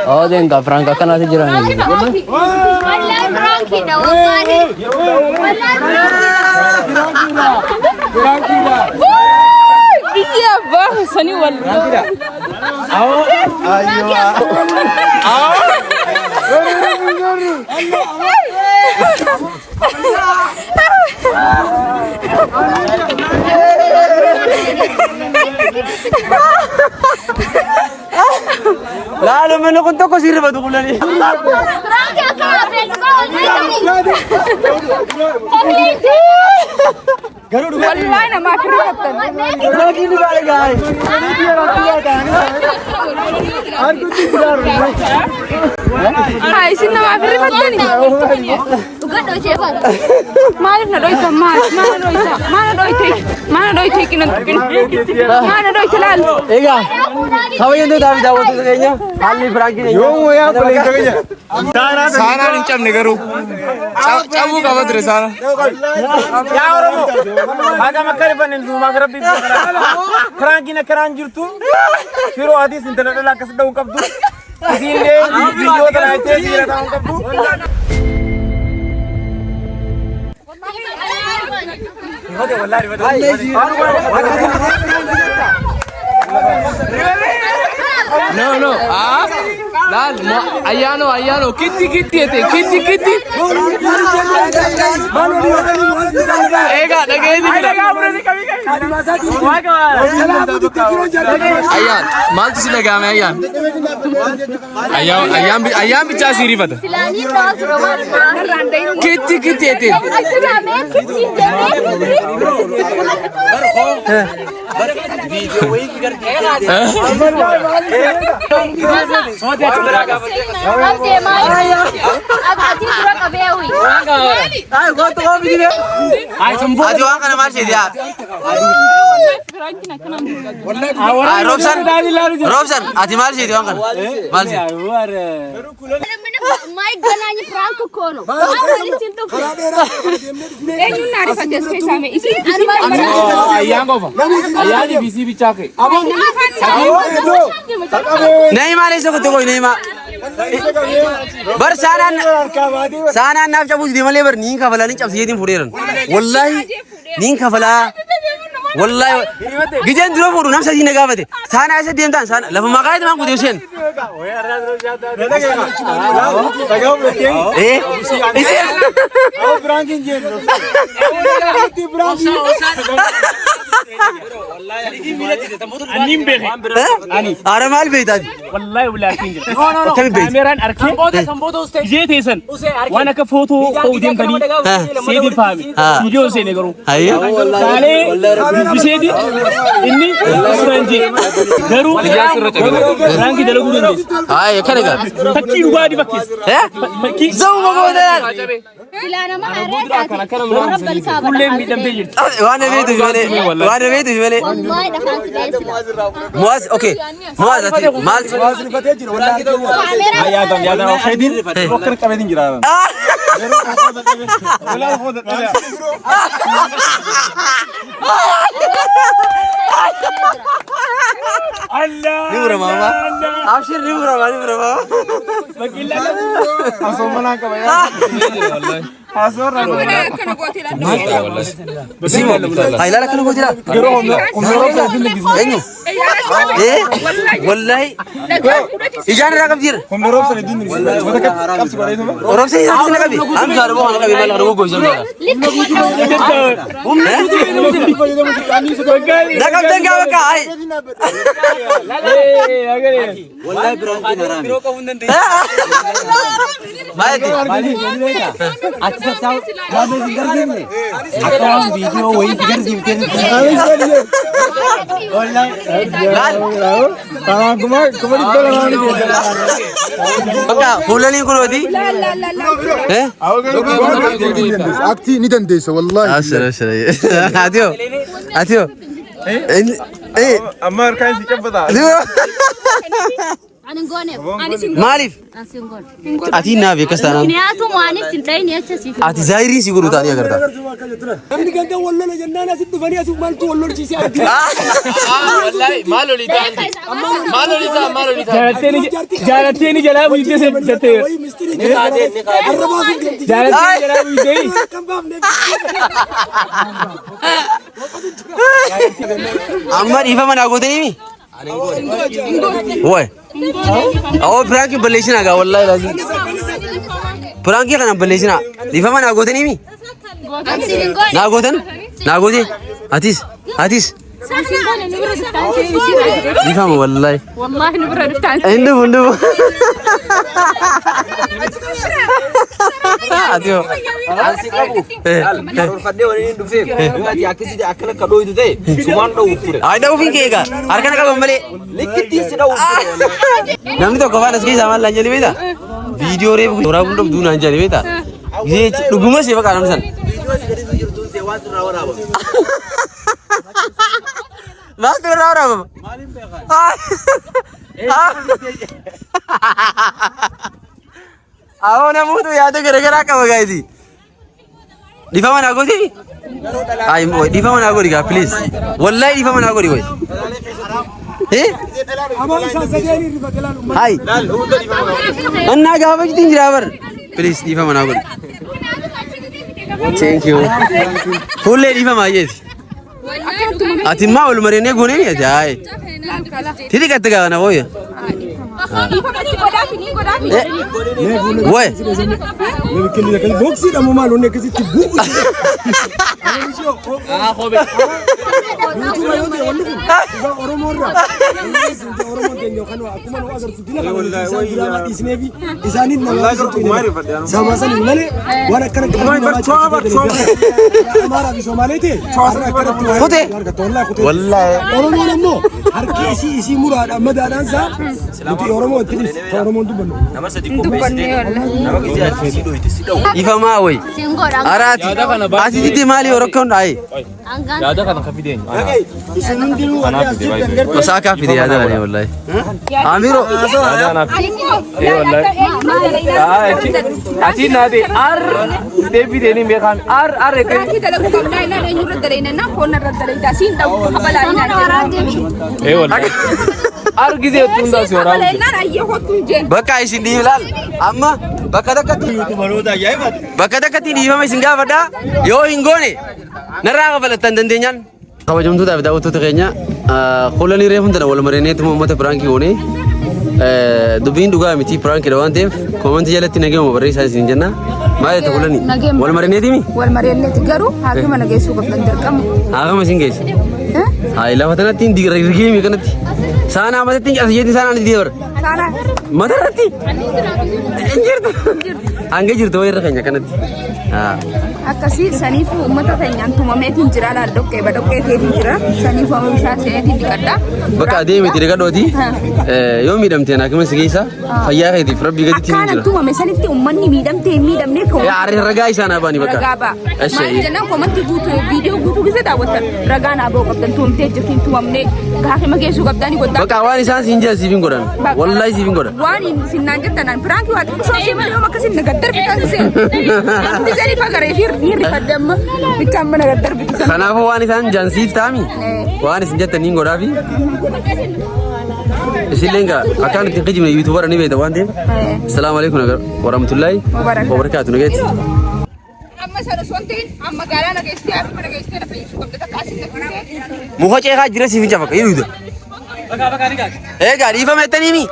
Oh, denga Franca kan nanti jirani. Wallahi Franki da wallahi. Iya bah, sani wallahi. Lalu mana kau tahu kau sirip batu kulan ni? Wallahi nama firman. Lagi ni balik guys. Hai, sini nama firman ni. Bukan doce apa? Maaf na doita, mana doita kinan tukin. Mana doita lal. Ega, kau yang tu dah jauh tu kayaknya. Kali Franky ni. Yo ya paling kayaknya. Sana nincam negaru. Cabu kau terus sana. Ya orang mo. Aga makkari panen rumah kerapit. Franky nak keranjur tu. Firo hadis internet lah kasih tahu kaptu. Sini video tu nanti sini tahu kaptu. No. Ah? Lal, ayano. Kitty ete. Kitty. Ega, lagi ni. Ayan, mal tu sila kami ayan. Ayam bicara siri pada. Silani terus roman. Kitty ete. Ajuan kan masih dia. Robson, ati masih dia kan. Masih. Mai gananya Franco kono. नहीं मारे इसको तो कोई नहीं मार बर साना नाफ चाबू दी मले बर नीं खफला नहीं चाब ये दिन फुड़े रन वल्लाही नीं खफला والله جيجان درو فورو نفس الشيء نقابته سانا عايز ديمتان سانا لما ما قاعد ما كنت حسين ايه او برانجين جيل انيم بيخي ارا مال بيت هذه والله ولا كينج كم بيت كاميران اركي جيت هيسن وانا كفوتو قودين بني سيدي فامي فيديو سي نغرو ايوه والله بسيدي اني فرنجي درو رانكي دلغو دندي هاي كنغا تكي وادي بكيس تكي زو بغودان سلانا ما عرفت رب الكعبة كلهم بيدمبي وانا بيت جمالي والله دخلت بيسلا مواز اوكي مواز مال يا دم خيدين وكر كبدين جرا ولا خذ الله نمر ماما ابشر نمر ماما وكيل اسومنا كبا والله اسور هاي لا كانوا قلت ايه والله اجانا رقم جير هم روب سندين كبس روب سي رقم ام صار بو رقم ما رو غوجل رقم دنگا بقى هاي والله برانكي نرامي ما يدي اكرام فيديو وही फिगर जीवते हैं والله कुमार बका फुलनी करो दी हैं اكتي ندندس والله اسر اتيو ايه امر كان يكبدا أنا نقول مالف اتي نابي كستانا كنياتو ماني سلطين يتسيف اتي زايرين سيغورو تاني اگرتا امني كان والله جنانا ست فنيا سو مالتو والله شيء والله مالولي جالتني جلاب يجي से जते جالتني جلاب يجي अम्मर इफा मना गोते नहीं ओए आओ फ्रांकी बलेशना का वल्लाह लाजी फ्रांकी का ना बलेशना इफा मना गोते नहीं ना गोते हतीस इफा वल्लाह نبرة رفتان Indu Atio. Ada ufin kega. Harkan ka bambale. Namni to kawan aski saman lanjali beta. Video re ora bundum dun anjali beta. Ye duguma se baka namsan. Mas tu rawa rawa. आओ ना मुझे तो याद करे करा कब गई थी डिफा मना को थी आई डिफा मना को रिगा प्लीज वल्लाही डिफा मना को रिगो हैं हाय अन्ना गाव की तीन ड्राइवर प्लीज डिफा मना को थैंक यू फुल डिफा माये आती माँ उल मरे ने गुने नहीं जाए ठीक है तक ना वो ये Woi. Boksi dah malu ni kasi tibu. Khobe. Orang mora. Orang mungkin yo kan aku mau azar tu dina kan drama isnevi isanid na sama sani mane wala kan हमारा भी सोमाले थे खोते wallahi orang mana mo har ki isi murad madadan sa itu orang mo tris orang mo tu bano ifa ma woi arati asiti di mali orang kan ai ज्यादा खाना काफी दें masa kafi dia ada ni wallahi amiro ज्यादा ना ये والله अची ना they are they भी देनी मेरे खान आर Kaki talaga kung na yung radalay na phone na radalay da sin daw kabalain na ये والله आर किसे तुंदा से हो रहा kabalain na ay ho tunjen baka isin di bilal amma baka dakati di ma singa bada yo hingone naraka balatan dandenyan kabajamtoota fi daawwattoota keenya qolanii reefuun tana wal marineetuma uummata pirankii goonee dubbiin dhugaa miti pirankii waan ta'eef koomantii jalatti nageema barreessaa isin jenna. Maal ta'e qolanii wal marineetimi? Wal marineeti garuu haakima nageessuu qabdan dirqama. Haakima isin geesse? Hayi lafa tanatti hin digirgimi kanatti. Saana amatatti hin asiyyeetti saanaan itti dabara. Saana. Matarratti? Injirtu. Hanga jirtu wayirra keenya kanatti. Akkasii saniifuu uummata keenyaan tumameetiin jira laal dhoqqee badhoqqee teetiin jira saniifuu oomishaa seetiin dhiqadha. Bakka adeemeti dhiqadhooti yoo miidhamteen haakima si geessa fayyaa keetiif rabbii gaditti hin jira. Akkaan tumame sanitti uummanni miidhamtee miidhamnee ragaa isaan abaanii bakka. Ragaa ba'a. Maal jennaan komantii guutuu viidiyoo guutuu gisee daawwattan ragaan aboo qabdan tumamtee jirtiin tumamnee haakima geessuu qabdanii godhaa. Bakka waan isaan siin jira siif hin godhan. Wallaahi siif hin godhan. Waan sinnaan jettanaan pirankii waa xiqqoo shoosee malee yoo akkasiin nagaddarbi taasisee. Bisanii fagaree hirri faddamma bichaan mana gaddarbi. Kanaafuu waan isaan jansiif taami waan isin jettaniin godhaafi. Isilleen akkaan ittiin qijibne yuutuubara ni beekta waan ta'eef. Assalaamu alaikum warahmatullaahi wabarakaatu nageetti. Amma sana sontiin amma magaalaa nageessitee haakima nageessitee na fayyisuu qabda takka asiin nageessitee. Muka ceekaa jira siif hin cafaqa hiruuta. Egaa dhiifama jettaniimi.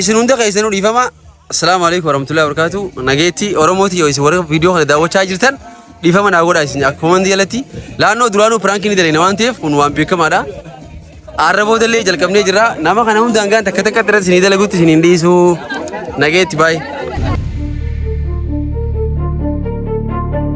Isin hunda keessanuu dhiifama. Assalaamu alaikum warahmatullaahi wabarakaatu. Nageetti Oromooti yoo isin warra viidiyoo kana daawwachaa jirtan dhiifama naa godhaa isin akkuma jalatti laannoo duraanuu pirankii ni dalina waan ta'eef kun waan beekamaadha. Arraboo dallee jalqabnee jira nama kana hundaan gaan takka takka irratti isin dalaguutti isin hin dhiisu nageetti baay'ee.